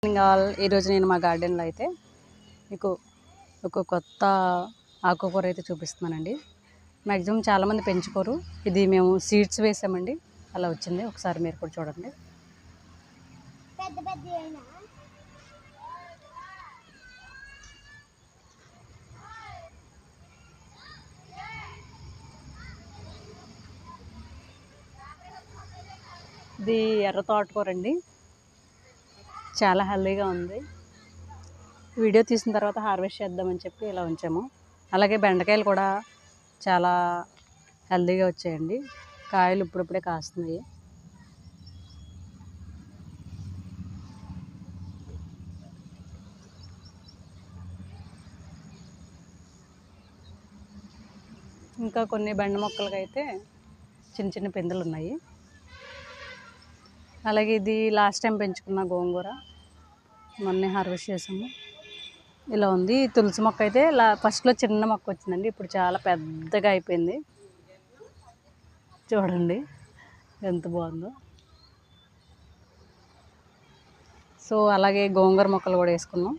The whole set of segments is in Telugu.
ఈరోజు నేను మా గార్డెన్లో అయితే మీకు ఒక కొత్త ఆకుకూర అయితే చూపిస్తున్నానండి. మ్యాక్సిమం చాలామంది పెంచుకోరు. ఇది మేము సీడ్స్ వేసామండి, అలా వచ్చింది. ఒకసారి మీరు కూడా చూడండి. ఇది ఎర్ర తోటకూర అండి, చాలా హెల్దీగా ఉంది. వీడియో తీసిన తర్వాత హార్వెస్ట్ చేద్దామని చెప్పి ఇలా ఉంచాము. అలాగే బెండకాయలు కూడా చాలా హెల్దీగా వచ్చాయండి. కాయలు ఇప్పుడిప్పుడే కాస్తున్నాయి. ఇంకా కొన్ని బెండ మొక్కలకి అయితే చిన్న చిన్న పిందెలు ఉన్నాయి. అలాగే ఇది లాస్ట్ టైం పెంచుకున్న గోంగూర, మొన్నే హార్వెస్ట్ చేసాము. ఇలా ఉంది. తులసి మొక్క అయితే ఫస్ట్లో చిన్న మొక్క వచ్చిందండి, ఇప్పుడు చాలా పెద్దగా అయిపోయింది. చూడండి ఎంత బాగుందో. సో అలాగే గోంగూర మొక్కలు కూడా వేసుకున్నాం.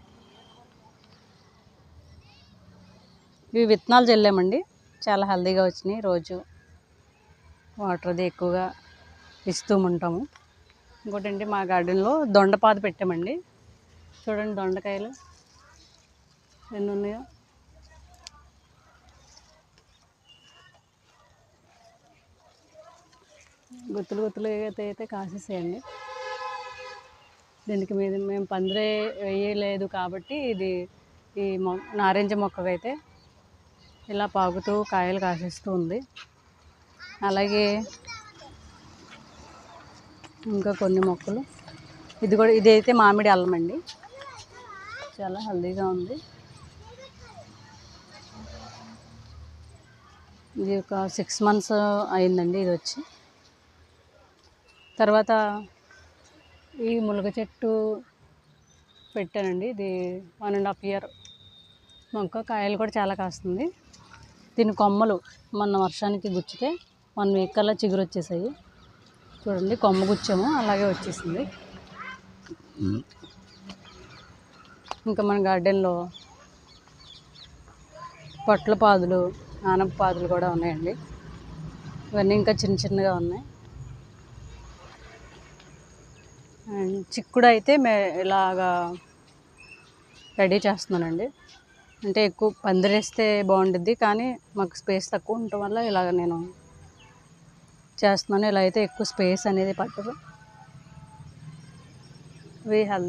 ఇవి విత్తనాలు చల్లామండి, చాలా హెల్దీగా వచ్చినాయి. రోజు వాటర్ అది ఎక్కువగా ఇస్తూ ఉంటాము. ఇంకోటండి, మా గార్డెన్లో దొండపాదు పెట్టామండి. చూడండి దొండకాయలు ఎన్ని ఉన్నాయో. గుత్తులు గుత్తులు అయితే కాసేసేయండి. దీనికి మేము పందిరే వేయలేదు కాబట్టి ఇది ఈ నారింజ మొక్కకైతే ఇలా పాకుతూ కాయలు కాసేస్తూ ఉంది. అలాగే ఇంకా కొన్ని మొక్కలు, ఇదైతే మామిడి అల్లం అండి, చాలా హెల్దీగా ఉంది. ఇది ఒక 6 months అయిందండి ఇది వచ్చి. తర్వాత ఈ మునగ చెట్టు పెట్టానండి, ఇది 1.5 year మొక్క. కాయలు కూడా చాలా కాస్తుంది. దీని కొమ్మలు మొన్న వర్షానికి గుచ్చితే 1 week కల్లా చిగురు వచ్చేసాయి. చూడండి కొమ్మ గుచ్చాము, అలాగే వచ్చేసింది. ఇంకా మన గార్డెన్లో పొట్ల పాదులు, ఆనప పాదులు కూడా ఉన్నాయండి. ఇవన్నీ ఇంకా చిన్న చిన్నగా ఉన్నాయి. అండ్ చిక్కుడు అయితే ఇలాగా రెడీ చేస్తున్నానండి. అంటే ఎక్కువ పందిరేస్తే బాగుంటుంది, కానీ మాకు స్పేస్ తక్కువ ఉండటం వల్ల ఇలాగ నేను చేస్తున్నాను. ఇలా అయితే ఎక్కువ స్పేస్ అనేది పట్టదు. ఇవి హెల్దీ.